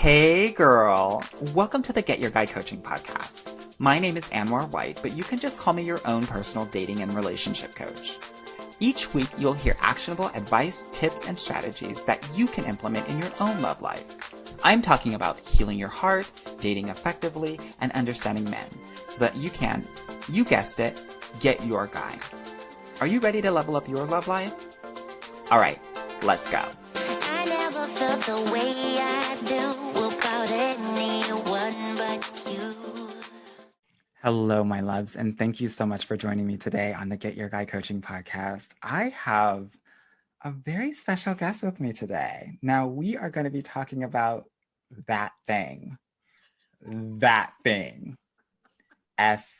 Hey girl, welcome to the Get Your Guy Coaching podcast. My name is Anwar White, but you can just call me your own personal dating and relationship coach. Each week, you'll hear actionable advice, tips, and strategies that you can implement in your own love life. I'm talking about healing your heart, dating effectively, and understanding men so that you can, you guessed it, get your guy. Are you ready to level up your love life? All right, let's go. I never felt the way I do about anyone but you. Hello, my loves, and thank you so much for joining me today on the Get Your Guy Coaching podcast. I have a very special guest with me today. Now, we are going to be talking about that thing, S-E-X.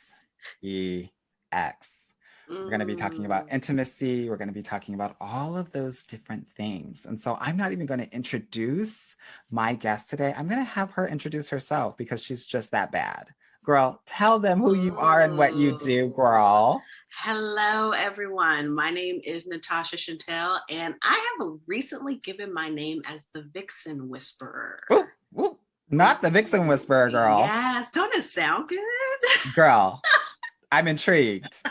We're going to be talking about intimacy. We're going to be talking about all of those different things. And so I'm not even going to introduce my guest today. I'm going to have her introduce herself because she's just that bad. Girl, tell them who you are and what you do, girl. Hello, everyone. My name is Natasha Chentille, and I have recently given my name as the Vixen Whisperer. Ooh, ooh. Not the Vixen Whisperer, girl. Yes. Don't it sound good? Girl, I'm intrigued.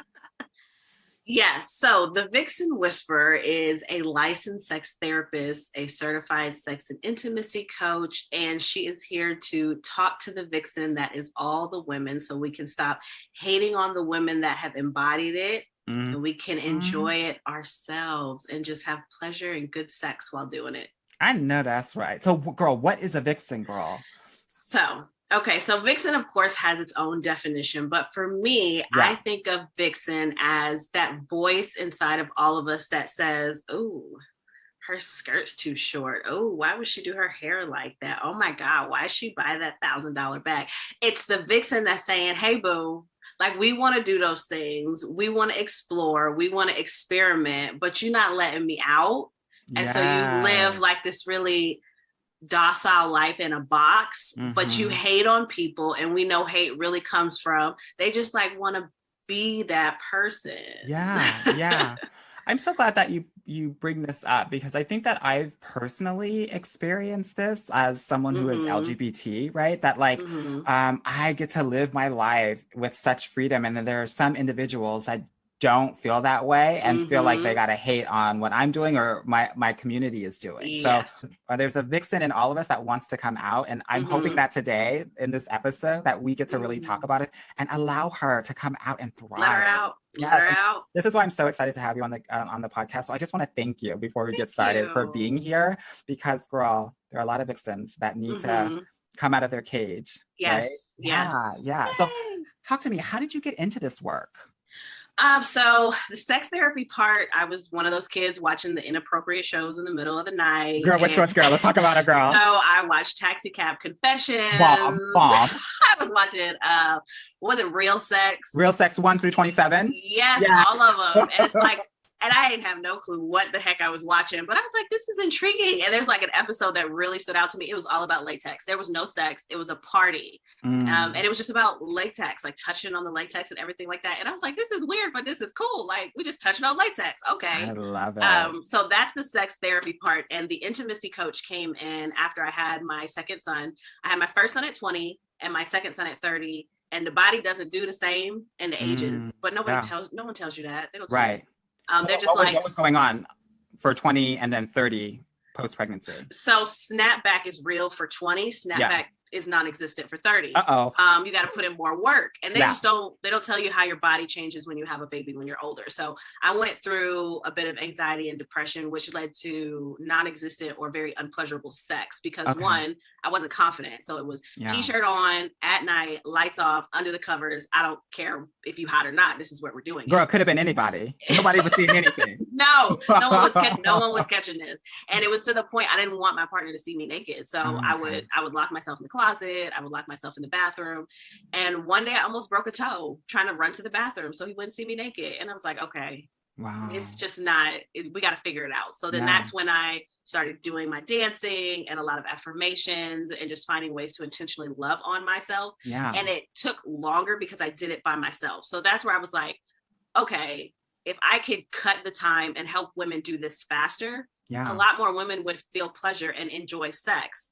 Yes. So the Vixen Whisperer is a licensed sex therapist, a certified sex and intimacy coach, and she is here to talk to the Vixen that is all the women so we can stop hating on the women that have embodied it and we can enjoy it ourselves and just have pleasure and good sex while doing it. I know that's right. So, girl, what is a Vixen, girl? So Vixen, of course, has its own definition. But for me, I think of Vixen as that voice inside of all of us that says, oh, her skirt's too short. Oh, why would she do her hair like that? Oh, my God, why she buy that $1,000 bag? It's the Vixen that's saying, hey, boo, like we want to do those things. We want to explore. We want to experiment, but you're not letting me out. And so you live like this really docile life in a box, but you hate on people, and we know hate really comes from they just like want to be that person. Yeah. I'm so glad that you bring this up because I think that I've personally experienced this as someone who is LGBT, right? That like I get to live my life with such freedom, and then there are some individuals that don't feel that way and feel like they gotta hate on what I'm doing or my community is doing. Yes. So there's a Vixen in all of us that wants to come out, and I'm hoping that today in this episode that we get to really talk about it and allow her to come out and thrive. Let her out. Let her out. This is why I'm so excited to have you on the podcast. So I just want to thank you before we get started for being here, because girl, there are a lot of Vixens that need to come out of their cage. Yes. Right? Yes. Yeah. So talk to me. How did you get into this work? So the sex therapy part, I was one of those kids watching the inappropriate shows in the middle of the night. Girl, which one's girl? Let's talk about it, girl. So I watched Taxi Cab Confessions. Bomb. I was watching, what was it, Real Sex? Real Sex 1 through 27? Yes, all of them. And it's like, and I didn't have no clue what the heck I was watching, but I was like, this is intriguing. And there's like an episode that really stood out to me. It was all about latex. There was no sex. It was a party. And it was just about latex, like touching on the latex and everything like that. And I was like, this is weird, but this is cool. Like we just touching on latex. Okay. I love it. So that's the sex therapy part. And the intimacy coach came in after I had my second son. I had my first son at 20 and my second son at 30. And the body doesn't do the same in the ages, but no one tells you that. They don't tell you. They're just like, what was going on for 20 and then 30 post-pregnancy? So snapback is real for 20. Snapback is non-existent for 30. You got to put in more work, and they don't tell you how your body changes when you have a baby when you're older. So I went through a bit of anxiety and depression, which led to non-existent or very unpleasurable sex because one, I wasn't confident. So it was t-shirt on at night, lights off, under the covers. I don't care if you hot or not. This is what we're doing. Girl, it could have been anybody. Nobody was seeing anything. No one was catching this. And it was to the point I didn't want my partner to see me naked. So I would lock myself in the closet. I would lock myself in the bathroom. And one day I almost broke a toe trying to run to the bathroom so he wouldn't see me naked. And I was like, okay, wow, it's just not, we got to figure it out. So then that's when I started doing my dancing and a lot of affirmations and just finding ways to intentionally love on myself. And it took longer because I did it by myself. So that's where I was like, okay, if I could cut the time and help women do this faster, a lot more women would feel pleasure and enjoy sex.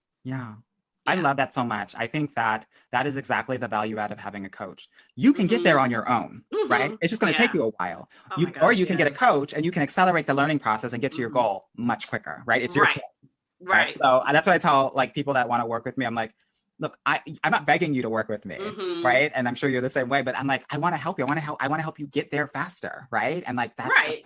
I love that so much. I think that that is exactly the value add of having a coach. You can get there on your own, right? It's just going to take you a while. Oh my gosh, or you can get a coach and you can accelerate the learning process and get to your goal much quicker, right? It's your choice. Right. So that's what I tell like people that want to work with me. I'm like, look, I'm not begging you to work with me, right? And I'm sure you're the same way, but I'm like, I want to help you. I want to help you get there faster, right? And like that's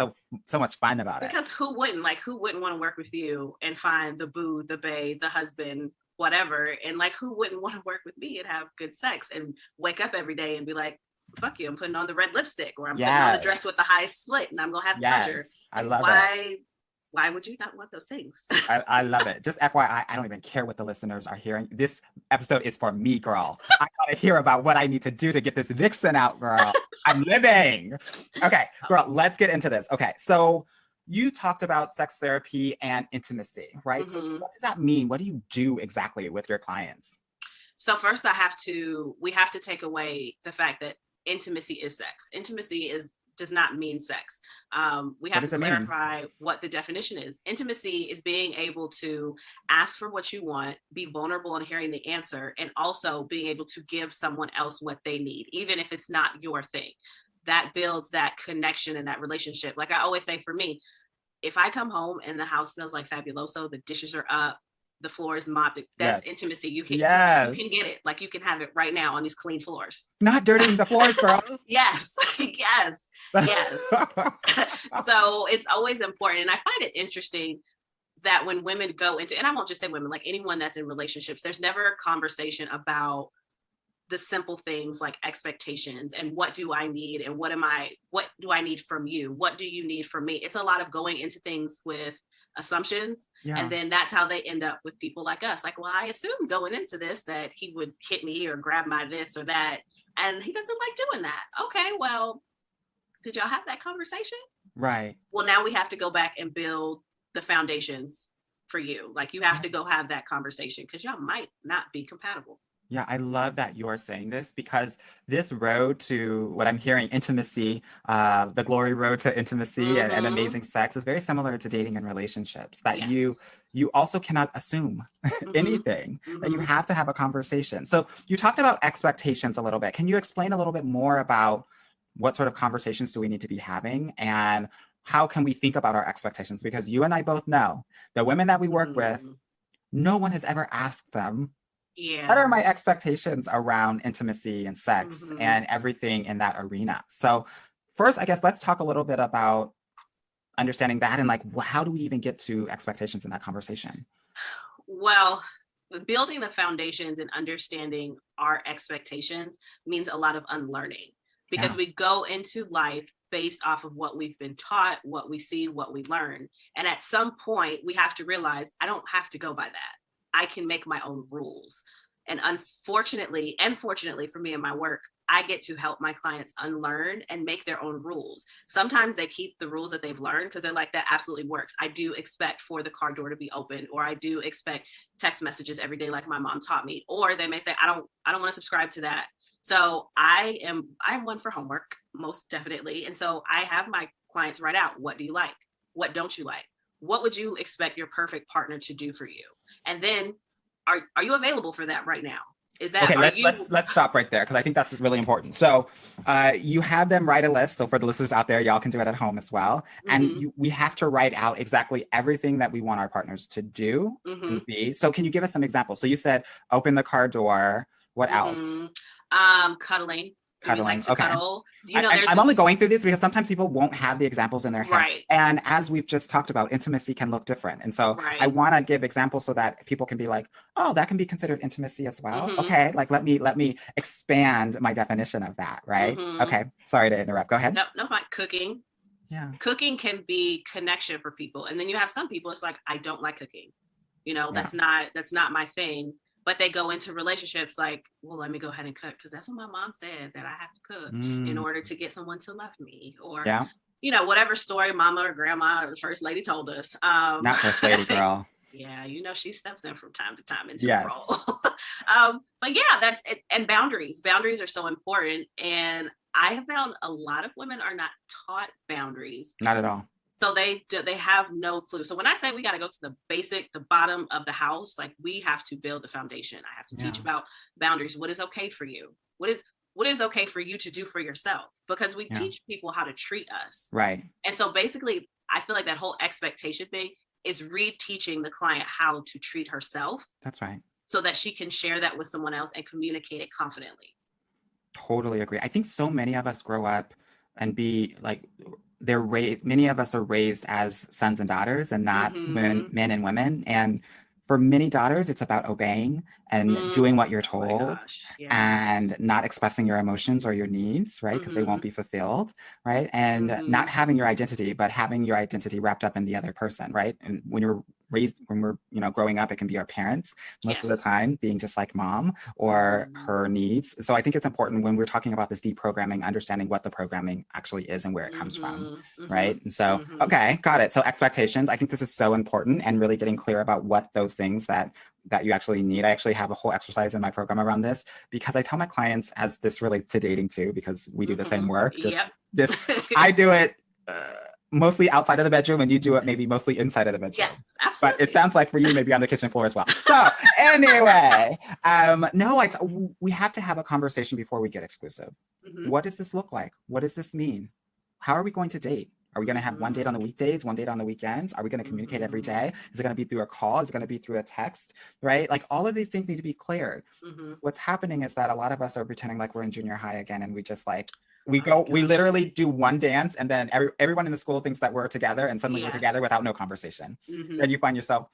so much fun about it. Because who wouldn't want to work with you and find the boo, the bae, the husband, whatever, and like who wouldn't want to work with me and have good sex and wake up every day and be like, fuck you, I'm putting on the red lipstick, or I'm putting on the dress with the high slit and I'm gonna have pleasure. I love it. Why would you not want those things? I love it. Just FYI, I don't even care what the listeners are hearing. This episode is for me, girl. I gotta hear about what I need to do to get this Vixen out, girl. I'm living. Okay, girl, let's get into this. Okay, so you talked about sex therapy and intimacy, right? So what does that mean? What do you do exactly with your clients? So first we have to take away the fact that intimacy is sex. Intimacy does not mean sex. We have to clarify what the definition is. Intimacy is being able to ask for what you want, be vulnerable in hearing the answer, and also being able to give someone else what they need, even if it's not your thing. That builds that connection and that relationship. Like I always say, for me, if I come home and the house smells like Fabuloso, the dishes are up, the floor is mopped, that's intimacy. You can get it. Like you can have it right now on these clean floors. Not dirtying the floors, girl. Yes. So it's always important. And I find it interesting that when women go into, and I won't just say women, like anyone that's in relationships, there's never a conversation about the simple things like expectations and what do I need and what do I need from you? What do you need from me? It's a lot of going into things with assumptions. And then that's how they end up with people like us. Like, well, I assumed going into this that he would hit me or grab my this or that. And he doesn't like doing that. Okay, well, did y'all have that conversation? Right. Well, now we have to go back and build the foundations for you. Like you have to go have that conversation because y'all might not be compatible. Yeah, I love that you're saying this because this road to what I'm hearing, intimacy, the glory road to intimacy and amazing sex is very similar to dating and relationships. That you also cannot assume anything, that you have to have a conversation. So you talked about expectations a little bit. Can you explain a little bit more about what sort of conversations do we need to be having and how can we think about our expectations? Because you and I both know the women that we work with, no one has ever asked them, what are my expectations around intimacy and sex and everything in that arena? So first, I guess let's talk a little bit about understanding that and like, how do we even get to expectations in that conversation? Well, building the foundations and understanding our expectations means a lot of unlearning because we go into life based off of what we've been taught, what we see, what we learn. And at some point we have to realize I don't have to go by that. I can make my own rules. And unfortunately, and fortunately for me and my work, I get to help my clients unlearn and make their own rules. Sometimes they keep the rules that they've learned because they're like, that absolutely works. I do expect for the car door to be open, or I do expect text messages every day like my mom taught me. Or they may say, I don't want to subscribe to that. So I'm one for homework, most definitely. And so I have my clients write out, what do you like? What don't you like? What would you expect your perfect partner to do for you? And then are you available for that right now? Is that okay? Let's stop right there because I think that's really important. So you have them write a list. So for the listeners out there, y'all can do it at home as well. And we have to write out exactly everything that we want our partners to do and be. So can you give us some examples? So you said open the car door. What else? Cuddling. Cuddling. Like cuddle? I'm only going through this because sometimes people won't have the examples in their head. Right. And as we've just talked about, intimacy can look different. And so I want to give examples so that people can be like, oh, that can be considered intimacy as well. Okay, like let me expand my definition of that, right? Okay, sorry to interrupt. Go ahead. No, fine. Cooking. Yeah. Cooking can be connection for people. And then you have some people, it's like, I don't like cooking. That's not my thing. But they go into relationships like, well, let me go ahead and cook because that's what my mom said, that I have to cook in order to get someone to love me, or whatever story mama or grandma or first lady told us. Not first lady, girl. Yeah, she steps in from time to time into the role. But yeah, that's it. And boundaries are so important. And I have found a lot of women are not taught boundaries. Not at all. So they have no clue. So when I say we got to go to the bottom of the house, like we have to build the foundation. I have to teach about boundaries. What is okay for you? What is okay for you to do for yourself? Because we teach people how to treat us. Right. And so basically, I feel like that whole expectation thing is reteaching the client how to treat herself. That's right. So that she can share that with someone else and communicate it confidently. Totally agree. I think so many of us grow up and be like, many of us are raised as sons and daughters and not men and women. And for many daughters, it's about obeying and doing what you're told and not expressing your emotions or your needs, right? Because they won't be fulfilled, right? And not having your identity, but having your identity wrapped up in the other person, right? And when we're growing up, it can be our parents most of the time being just like mom or her needs. So I think it's important when we're talking about this deprogramming, understanding what the programming actually is and where it comes from, right? And so, okay, got it. So expectations, I think this is so important, and really getting clear about what those things that you actually need. I actually have a whole exercise in my program around this, because I tell my clients, as this relates to dating too, because we do the same work, just I do it mostly outside of the bedroom, and you do it maybe mostly inside of the bedroom. Yes, absolutely. But it sounds like for you, maybe on the kitchen floor as well. So anyway, we have to have a conversation before we get exclusive. What does this look like? What does this mean? How are we going to date? Are we going to have one date on the weekdays, one date on the weekends? Are we going to communicate every day? Is it going to be through a call? Is it going to be through a text? Right? Like all of these things need to be cleared. What's happening is that a lot of us are pretending like we're in junior high again, and we just like, we literally do one dance, and then everyone in the school thinks that we're together, and suddenly we're together without no conversation. Then you find yourself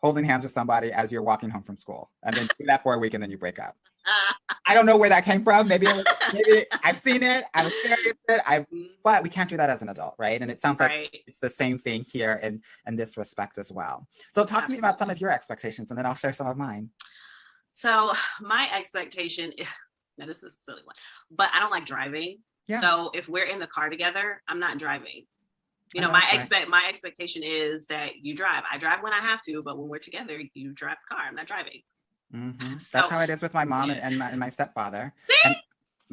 holding hands with somebody as you're walking home from school, and then do that for a week, and then you break up. I don't know where that came from. Maybe I've seen it, I've experienced it, but we can't do that as an adult, right? And it sounds like it's the same thing here in this respect as well. So talk to me about some of your expectations, and then I'll share some of mine. So my expectation, now this is a silly one, but I don't like driving. Yeah. So if we're in the car together, I'm not driving. My expectation is that you drive. I drive when I have to, but when we're together, you drive the car. I'm not driving. That's how it is with my mom and my stepfather.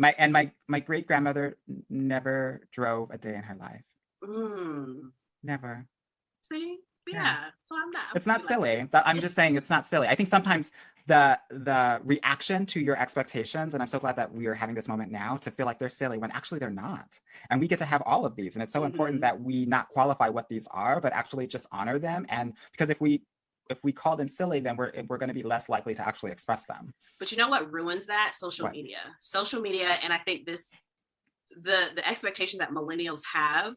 And my great grandmother never drove a day in her life. Never. See? Yeah. So I'm not. It's not silly. I'm just saying it's not silly. I think sometimes the reaction to your expectations, and I'm so glad that we are having this moment now to feel like they're silly when actually they're not. And we get to have all of these. And it's so important that we not qualify what these are, but actually just honor them. And because if we call them silly, then we're going to be less likely to actually express them. But you know what ruins that? Social media. And I think the expectation that millennials have,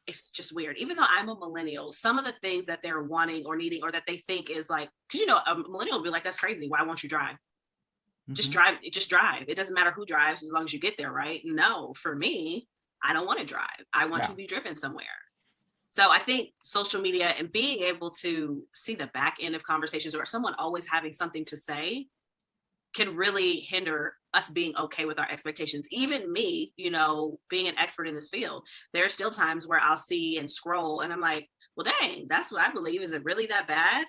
it's just weird. Even though I'm a millennial, some of the things that they're wanting or needing, or that they think is like, because a millennial will be like, that's crazy. Why won't you drive? Just drive. It doesn't matter who drives as long as you get there, right? No, for me, I don't want to drive. I want to be driven somewhere. So I think social media and being able to see the back end of conversations, or someone always having something to say, can really hinder us being okay with our expectations. Even me, being an expert in this field, there are still times where I'll see and scroll and I'm like, well, dang, that's what I believe. Is it really that bad?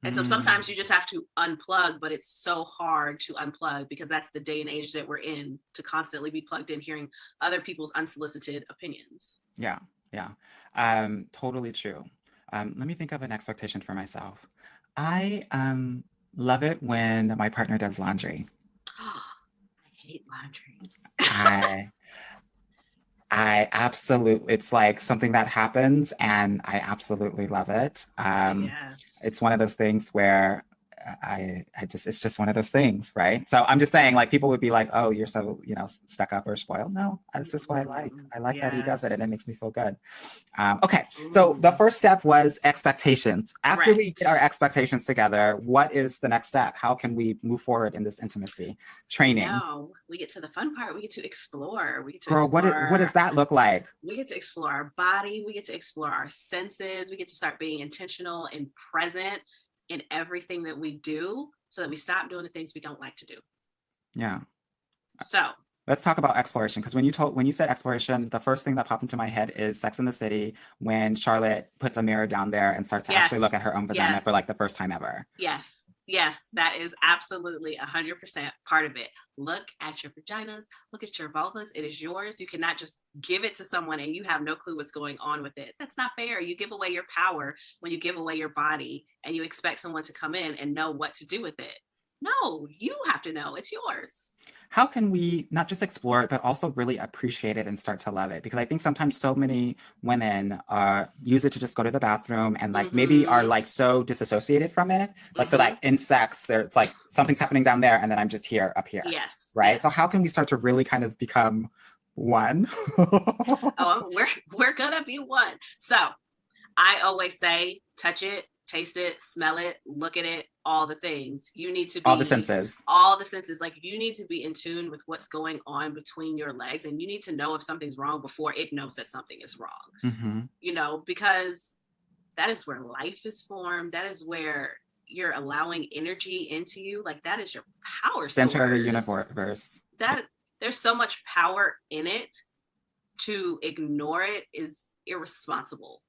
And so sometimes you just have to unplug, but it's so hard to unplug because that's the day and age that we're in, to constantly be plugged in, hearing other people's unsolicited opinions. Yeah. Totally true. Let me think of an expectation for myself. I love it when my partner does laundry. I hate laundry. I absolutely, it's like something that happens and I absolutely love it. It's one of those things where it's just one of those things, right? So I'm just saying, like, people would be like, oh, you're so, stuck up or spoiled. No, that's just what I like. I like that he does it and it makes me feel good. Okay, so the first step was expectations. After we get our expectations together, what is the next step? How can we move forward in this intimacy training? No, we get to the fun part. We get to explore. What does that look like? We get to explore our body. We get to explore our senses. We get to start being intentional and present in everything that we do, so that we stop doing the things we don't like to do. Yeah. So let's talk about exploration, because when you said exploration, the first thing that popped into my head is Sex and the City, when Charlotte puts a mirror down there and starts to actually look at her own vagina for like the first time ever. Yes. Yes, that is absolutely 100% part of it. Look at your vaginas, look at your vulvas. It is yours. You cannot just give it to someone and you have no clue what's going on with it. That's not fair. You give away your power when you give away your body and you expect someone to come in and know what to do with it. No, you have to know it's yours. How can we not just explore it, but also really appreciate it and start to love it? Because I think sometimes so many women use it to just go to the bathroom and like maybe are like so disassociated from it. Like, so like in sex, it's like something's happening down there and then I'm just here, up here. Yes. Right. Yes. So how can we start to really kind of become one? Oh, we're gonna be one. So I always say, touch it, taste it, smell it, look at it, all the things. You need to be all the senses. Like you need to be in tune with what's going on between your legs, and you need to know if something's wrong before it knows that something is wrong. You know, because that is where life is formed. That is where you're allowing energy into you. Like that is your power Center source. of the universe. That there's so much power in it. To ignore it is irresponsible.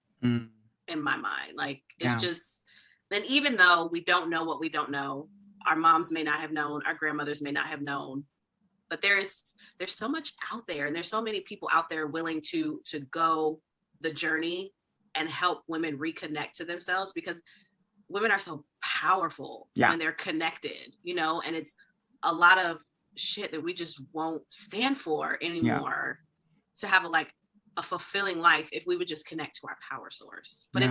In my mind. Like it's just, then even though we don't know what we don't know, our moms may not have known, our grandmothers may not have known, but there's so much out there, and there's so many people out there willing to go the journey and help women reconnect to themselves, because women are so powerful when they're connected, you know, and it's a lot of shit that we just won't stand for anymore to have a fulfilling life if we would just connect to our power source. But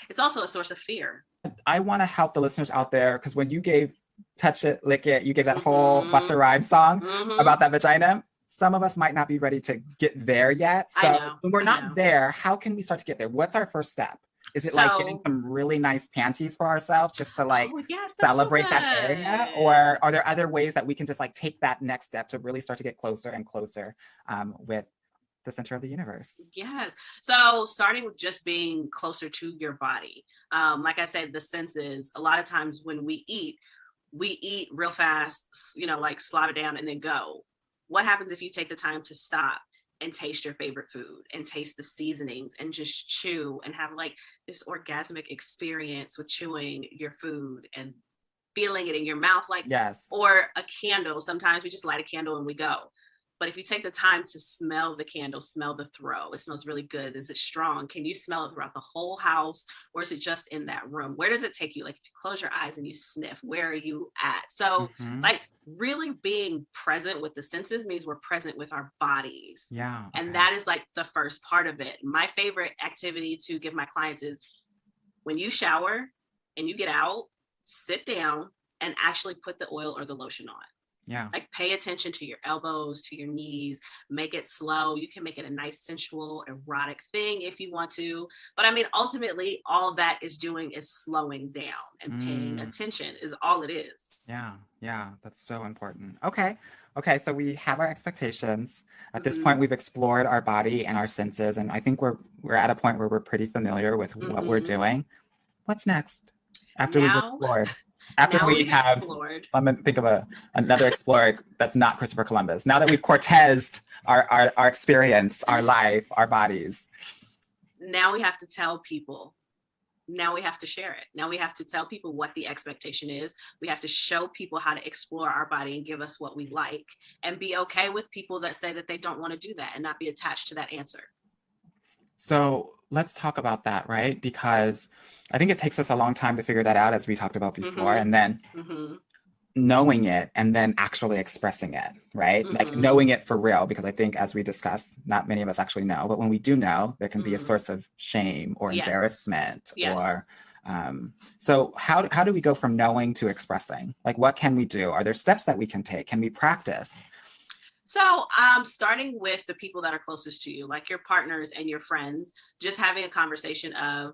it's also a source of fear. I want to help the listeners out there, because when you gave Touch It, Lick It, you gave that whole Busta Rhymes song about that vagina. Some of us might not be ready to get there yet. So when we're not there, how can we start to get there? What's our first step? Is it like getting some really nice panties for ourselves just to like celebrate that area? Or are there other ways that we can just like take that next step to really start to get closer and closer with the center of the universe? Yes. So starting with just being closer to your body. Like I said, the senses, a lot of times when we eat real fast, you know, like slob it down and then go. What happens if you take the time to stop and taste your favorite food and taste the seasonings and just chew and have like this orgasmic experience with chewing your food and feeling it in your mouth, like, or a candle. Sometimes we just light a candle and we go. But if you take the time to smell the candle, smell the throw, it smells really good. Is it strong? Can you smell it throughout the whole house? Or is it just in that room? Where does it take you? Like if you close your eyes and you sniff, where are you at? So like really being present with the senses means we're present with our bodies. Yeah. Okay. And that is like the first part of it. My favorite activity to give my clients is when you shower and you get out, sit down and actually put the oil or the lotion on. Yeah. Like pay attention to your elbows, to your knees, make it slow. You can make it a nice, sensual, erotic thing if you want to. But I mean, ultimately, all that is doing is slowing down and paying attention is all it is. Yeah. Yeah. That's so important. Okay. So we have our expectations. At this point, we've explored our body and our senses. And I think we're at a point where we're pretty familiar with what we're doing. What's next after we've explored? After we have explored. I'm gonna think of another explorer that's not Christopher Columbus. Now that we've Cortezed our experience, our life, our bodies. Now we have to tell people. Now we have to share it. Now we have to tell people what the expectation is. We have to show people how to explore our body and give us what we like, and be okay with people that say that they don't want to do that and not be attached to that answer. So let's talk about that, right? Because I think it takes us a long time to figure that out, as we talked about before, and then knowing it and then actually expressing it, right? Like knowing it for real, because I think, as we discussed, not many of us actually know, but when we do know, there can be a source of shame or embarrassment or so how do we go from knowing to expressing? Like, what can we do? Are there steps that we can take? Can we practice? So starting with the people that are closest to you, like your partners and your friends, just having a conversation of,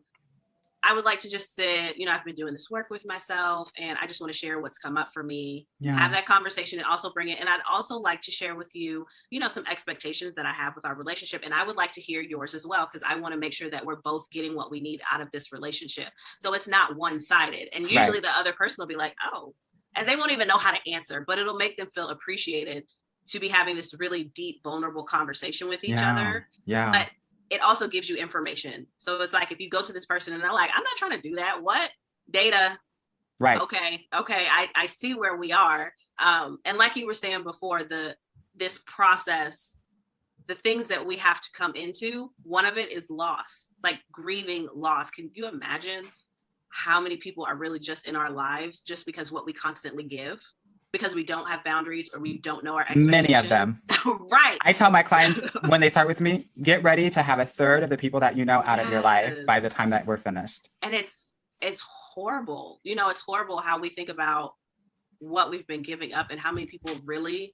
I would like to just sit, you know, I've been doing this work with myself and I just want to share what's come up for me. Have that conversation and also bring it. And I'd also like to share with you, you know, some expectations that I have with our relationship. And I would like to hear yours as well, because I want to make sure that we're both getting what we need out of this relationship. So it's not one-sided. And usually the other person will be like, oh, and they won't even know how to answer, but it'll make them feel appreciated to be having this really deep, vulnerable conversation with each other. Yeah. But it also gives you information. So it's like, if you go to this person and they're like, I'm not trying to do that. What? Data. Right. Okay, I see where we are. And like you were saying before, this process, the things that we have to come into, one of it is loss, like grieving loss. Can you imagine how many people are really just in our lives just because what we constantly give, because we don't have boundaries or we don't know our expectations? Many of them. Right. I tell my clients when they start with me, get ready to have a third of the people that you know out of your life by the time that we're finished. And it's horrible. You know, it's horrible how we think about what we've been giving up and how many people really,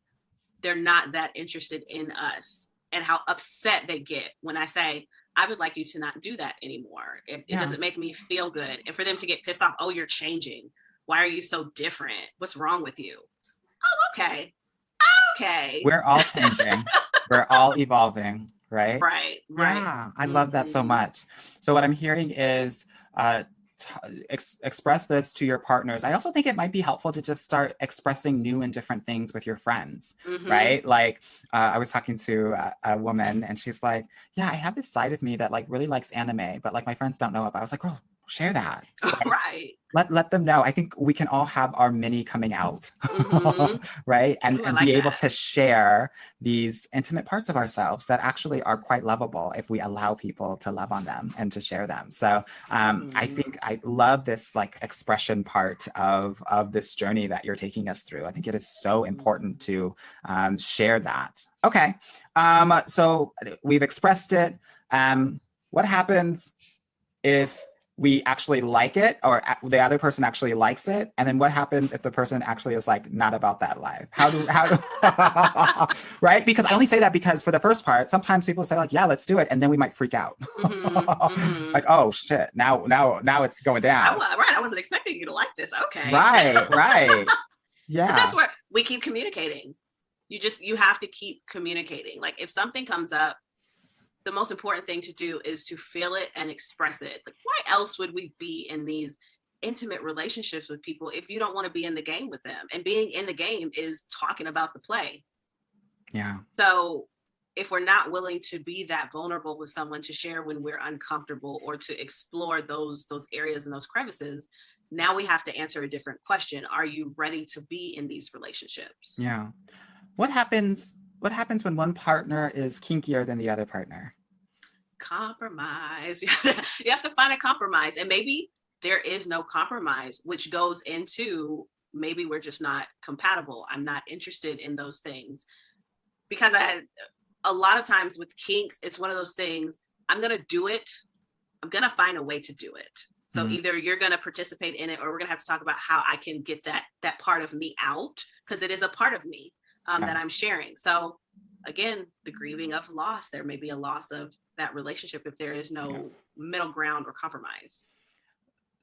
they're not that interested in us, and how upset they get when I say, I would like you to not do that anymore. It doesn't make me feel good. And for them to get pissed off, oh, you're changing. Why are you so different? What's wrong with you? Oh, okay. Okay. We're all changing. We're all evolving, right? Right. Yeah, I love that so much. So what I'm hearing is express this to your partners. I also think it might be helpful to just start expressing new and different things with your friends, right? Like I was talking to a woman and she's like, yeah, I have this side of me that like really likes anime, but like my friends don't know about it. I was like, girl, share that. Right. Let them know. I think we can all have our mini coming out, right? And be able to share these intimate parts of ourselves that actually are quite lovable if we allow people to love on them and to share them. So I think I love this like expression part of this journey that you're taking us through. I think it is so important to share that. Okay, so we've expressed it. What happens if we actually like it, or the other person actually likes it? And then what happens if the person actually is like not about that life? How do right? Because I only say that because for the first part, sometimes people say like, yeah, let's do it, and then we might freak out. Like, oh shit, now it's going down. I wasn't expecting you to like this. Okay. Right. Yeah. But that's where we keep communicating. You have to keep communicating. Like if something comes up, the most important thing to do is to feel it and express it. Like, why else would we be in these intimate relationships with people if you don't want to be in the game with them? And being in the game is talking about the play. Yeah. So if we're not willing to be that vulnerable with someone to share when we're uncomfortable or to explore those areas and those crevices, now we have to answer a different question. Are you ready to be in these relationships? Yeah. What happens when one partner is kinkier than the other partner? Compromise. You have to find a compromise. And maybe there is no compromise, which goes into maybe we're just not compatible. I'm not interested in those things. Because a lot of times with kinks, it's one of those things, I'm going to do it. I'm going to find a way to do it. So either you're going to participate in it, or we're going to have to talk about how I can get that part of me out, because it is a part of me that I'm sharing. So again, the grieving of loss, there may be a loss of that relationship if there is no middle ground or compromise.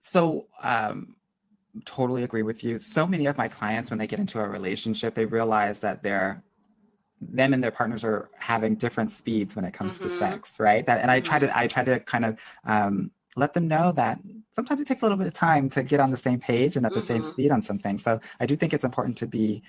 So totally agree with you. So many of my clients, when they get into a relationship, they realize that them and their partners are having different speeds when it comes to sex, right? And I try to kind of let them know that sometimes it takes a little bit of time to get on the same page and at the same speed on some things. So I do think it's important to be,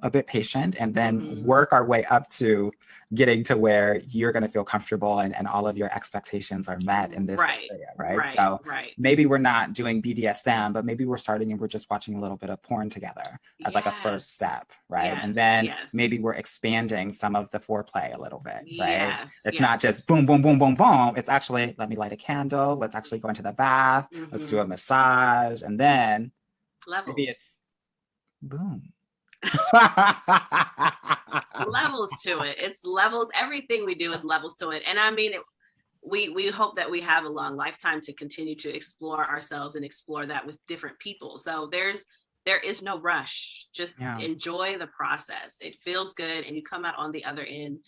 a bit patient, and then work our way up to getting to where you're going to feel comfortable and all of your expectations are met in this area, right? So maybe we're not doing BDSM, but maybe we're starting and we're just watching a little bit of porn together as like a first step, right? And then maybe we're expanding some of the foreplay a little bit, right? It's not just boom, boom, boom, boom, boom. It's actually, let me light a candle. Let's actually go into the bath. Let's do a massage. And then maybe it's boom. Levels to it. It's levels. Everything we do is levels to it. And I mean, we hope that we have a long lifetime to continue to explore ourselves and explore that with different people. So there is no rush. Just enjoy the process. It feels good, and you come out on the other end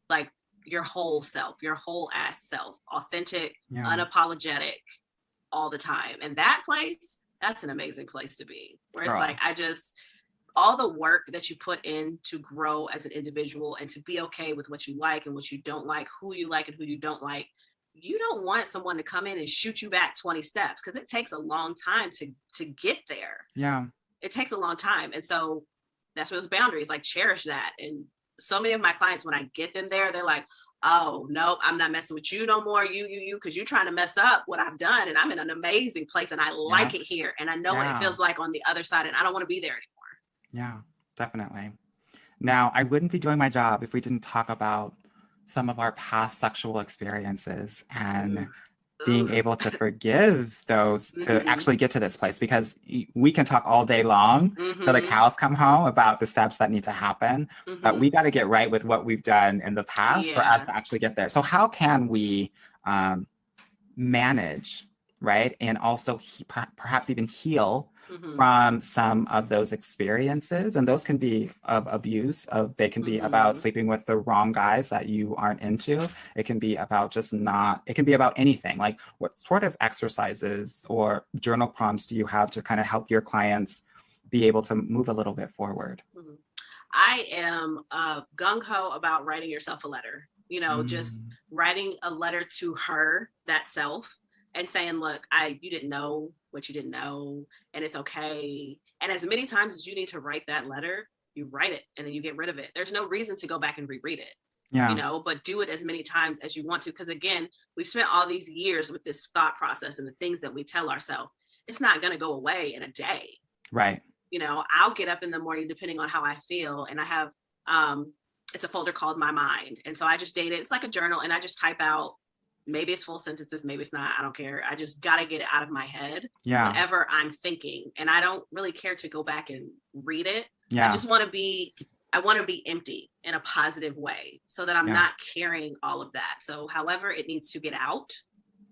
like your whole self, your whole ass self, authentic, unapologetic all the time. And that place, that's an amazing place to be, where it's like, all the work that you put in to grow as an individual and to be okay with what you like and what you don't like, who you like and who you don't like. You don't want someone to come in and shoot you back 20 steps, because it takes a long time to get there. Yeah. It takes a long time. And so that's where those boundaries, like, cherish that. And so many of my clients, when I get them there, they're like, oh, nope, I'm not messing with you no more. You, because you're trying to mess up what I've done. And I'm in an amazing place and I like it here. And I know what it feels like on the other side and I don't want to be there anymore. Yeah, definitely. Now, I wouldn't be doing my job if we didn't talk about some of our past sexual experiences and being able to forgive those to actually get to this place, because we can talk all day long till the cows come home about the steps that need to happen, but we got to get right with what we've done in the past for us to actually get there. So how can we manage, right? And also perhaps even heal from some of those experiences. And those can be of abuse, they can be about sleeping with the wrong guys that you aren't into. It can be about it can be about anything. Like, what sort of exercises or journal prompts do you have to kind of help your clients be able to move a little bit forward? I am gung-ho about writing yourself a letter, just writing a letter to her, that self, and saying, look, you didn't know what you didn't know, and it's okay. And as many times as you need to write that letter, you write it and then you get rid of it. There's no reason to go back and reread it, but do it as many times as you want to. Because again, we've spent all these years with this thought process and the things that we tell ourselves. It's not going to go away in a day. Right. I'll get up in the morning depending on how I feel. And I have, it's a folder called My Mind. And so I just date it. It's like a journal. And I just type out, maybe it's full sentences, maybe it's not, I don't care. I just got to get it out of my head. Whatever I'm thinking. And I don't really care to go back and read it. I just want to be empty in a positive way so that I'm not carrying all of that. So however it needs to get out,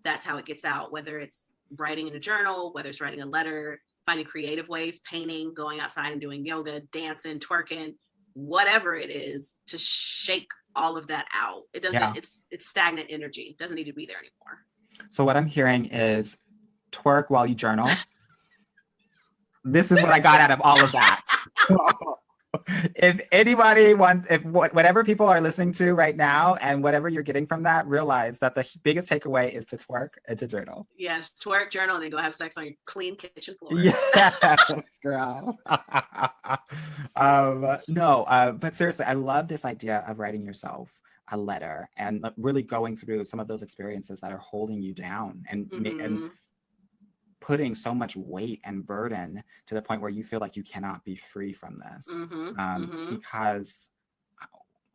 that's how it gets out, whether it's writing in a journal, whether it's writing a letter, finding creative ways, painting, going outside and doing yoga, dancing, twerking, whatever it is, to shake all of that out. It doesn't, it's stagnant energy. It doesn't need to be there anymore. So what I'm hearing is twerk while you journal. This is what I got out of all of that. If anybody whatever people are listening to right now and whatever you're getting from that, realize that the biggest takeaway is to twerk and to journal. Yes, twerk, journal, and then go have sex on your clean kitchen floor. Yes, girl. But seriously, I love this idea of writing yourself a letter and really going through some of those experiences that are holding you down and putting so much weight and burden to the point where you feel like you cannot be free from this. Because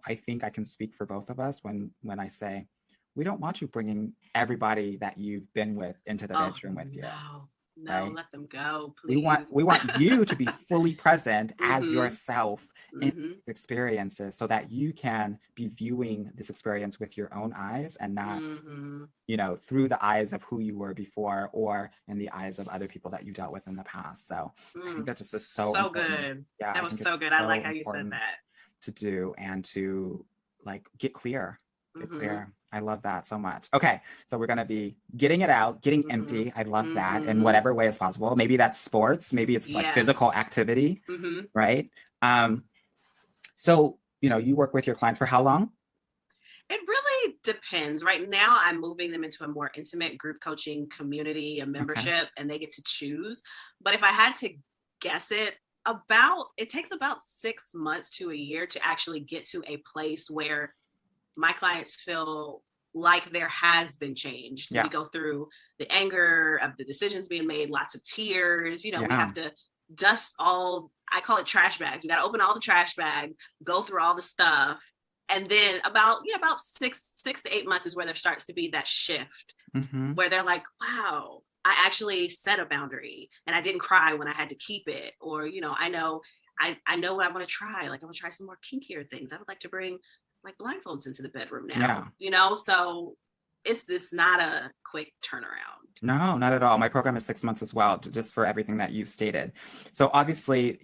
I think I can speak for both of us when I say, we don't want you bringing everybody that you've been with into the bedroom with you. No, right? Let them go, please. We want you to be fully present as yourself in experiences, so that you can be viewing this experience with your own eyes and not, through the eyes of who you were before or in the eyes of other people that you dealt with in the past. So I think that just is so good. Yeah, that was so good. I like how you said that. To do and to get clear. Clear. I love that so much. Okay, so we're gonna be getting it out, getting empty. I love that in whatever way is possible. Maybe that's sports, maybe it's like physical activity, right? So, you work with your clients for how long? It really depends. Right now, I'm moving them into a more intimate group coaching community, a membership, and they get to choose. But if I had to guess it takes about 6 months to a year to actually get to a place where my clients feel like there has been change. We go through the anger of the decisions being made, lots of tears, we have to dust all, I call it trash bags. You got to open all the trash bags, go through all the stuff. And then about 6 to 8 months is where there starts to be that shift where they're like, wow, I actually set a boundary and I didn't cry when I had to keep it. Or, I know what I want to try. Like, I want to try some more kinkier things. I would like to bring blindfolds into the bedroom now, so it's not a quick turnaround. No, not at all. My program is 6 months as well, just for everything that you stated. So obviously,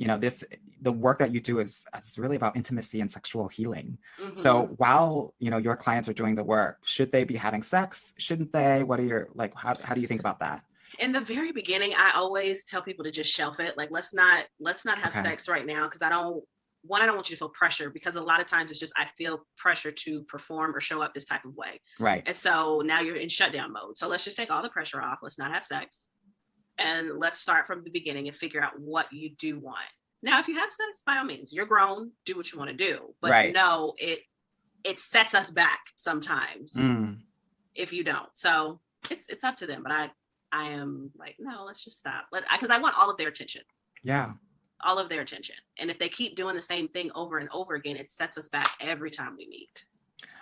the work that you do is really about intimacy and sexual healing. So while, your clients are doing the work, should they be having sex? Shouldn't they? What are your, how do you think about that? In the very beginning, I always tell people to just shelf it. Let's not have sex right now. Cause I don't want you to feel pressure, because a lot of times it's just, I feel pressure to perform or show up this type of way. Right. And so now you're in shutdown mode. So let's just take all the pressure off. Let's not have sex. And let's start from the beginning and figure out what you do want. Now, if you have sex, by all means, you're grown, do what you want to do. But no, it sets us back sometimes if you don't. So it's up to them. But I am like, no, let's just stop. Because I want all of their attention. Yeah. All of their attention. And if they keep doing the same thing over and over again, it sets us back every time we meet.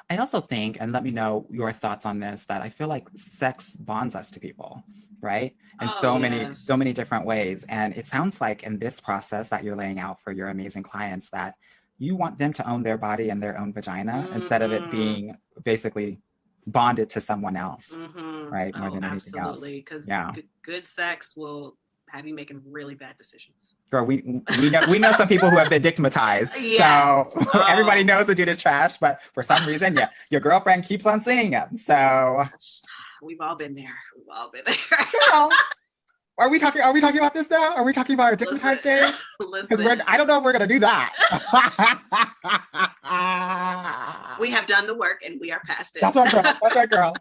I also think, and let me know your thoughts on this, that I feel like sex bonds us to people, right? In so many different ways. And it sounds like in this process that you're laying out for your amazing clients that you want them to own their body and their own vagina instead of it being basically bonded to someone else, right? More than anything else. Absolutely, because good sex will have you making really bad decisions. Girl, we know some people who have been victimized. Yes. So everybody knows the dude is trash, but for some reason, your girlfriend keeps on seeing him. So we've all been there. Girl, are we talking about this now? Are we talking about our victimized days? Because I don't know if we're gonna do that. We have done the work and we are past it. That's right, girl.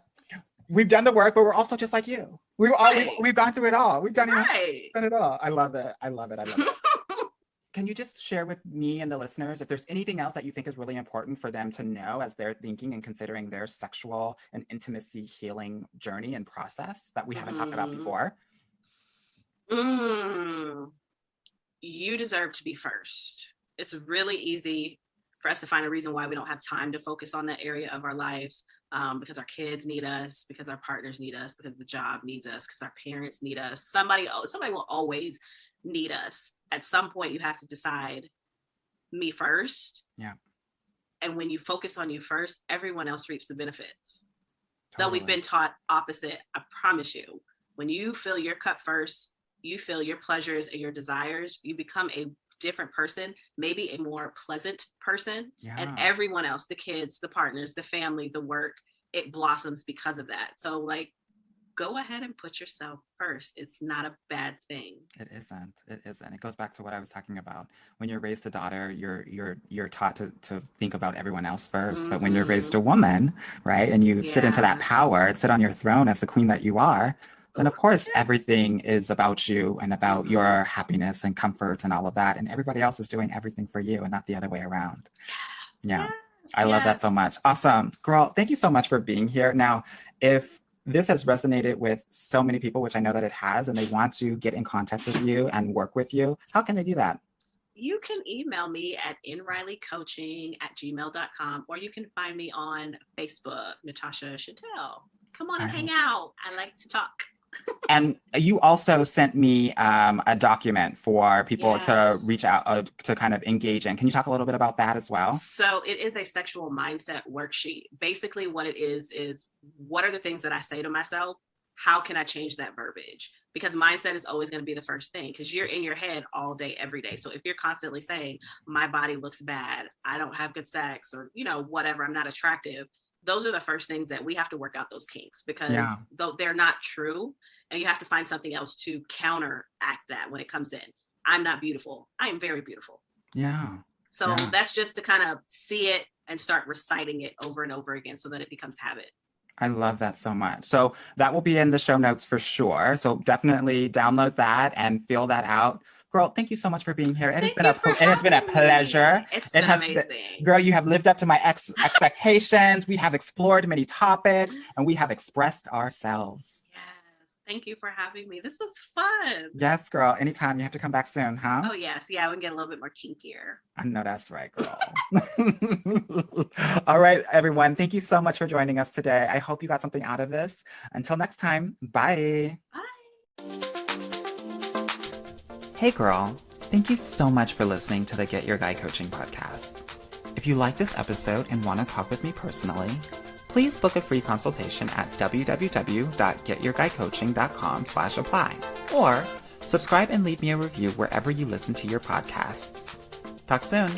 We've done the work, but we're also just like you. We've gone through it all. We've done it all. I love it. Can you just share with me and the listeners if there's anything else that you think is really important for them to know as they're thinking and considering their sexual and intimacy healing journey and process that we haven't talked about before? You deserve to be first. It's really easy for us to find a reason why we don't have time to focus on that area of our lives, because our kids need us, because our partners need us, because the job needs us, because our parents need us. Somebody will always need us. At some point, you have to decide me first. Yeah. And when you focus on you first, everyone else reaps the benefits. Totally. Though we've been taught opposite, I promise you, when you fill your cup first, you feel your pleasures and your desires, you become a different person, maybe a more pleasant person. Yeah. And everyone else, the kids, the partners, the family, the work, it blossoms because of that. So like, go ahead and put yourself first. It's not a bad thing. It isn't. It goes back to what I was talking about. When you're raised a daughter, you're taught to think about everyone else first. But when you're raised a woman, right, and you sit into that power, sit on your throne as the queen that you are, then of course everything is about you and about your happiness and comfort and all of that. And everybody else is doing everything for you and not the other way around. Yeah. I love that so much. Awesome. Girl, thank you so much for being here. Now, if this has resonated with so many people, which I know that it has, and they want to get in contact with you and work with you, how can they do that? You can email me at nrileycoaching@gmail.com, or you can find me on Facebook, Natasha Chentille. Come on and hang out. I like to talk. And you also sent me a document for people to reach out to kind of engage in. Can you talk a little bit about that as well? So it is a sexual mindset worksheet. Basically what it is what are the things that I say to myself? How can I change that verbiage? Because mindset is always going to be the first thing, because you're in your head all day, every day. So if you're constantly saying, my body looks bad, I don't have good sex, or, whatever, I'm not attractive, those are the first things that we have to work out, those kinks, because though they're not true, and you have to find something else to counteract that when it comes in. I'm not beautiful. I am very beautiful. Yeah. So that's just to kind of see it and start reciting it over and over again so that it becomes habit. I love that so much. So that will be in the show notes for sure. So definitely download that and fill that out. Girl, thank you so much for being here. It has been a pleasure. It's been amazing. Girl, you have lived up to my expectations. We have explored many topics and we have expressed ourselves. Yes. Thank you for having me. This was fun. Yes, girl. Anytime. You have to come back soon, huh? Oh, yes. Yeah, we can get a little bit more kinkier. I know that's right, girl. All right, everyone. Thank you so much for joining us today. I hope you got something out of this. Until next time, bye. Bye. Hey girl, thank you so much for listening to the Get Your Guy Coaching podcast. If you like this episode and want to talk with me personally, please book a free consultation at www.getyourguycoaching.com/apply, or subscribe and leave me a review wherever you listen to your podcasts. Talk soon.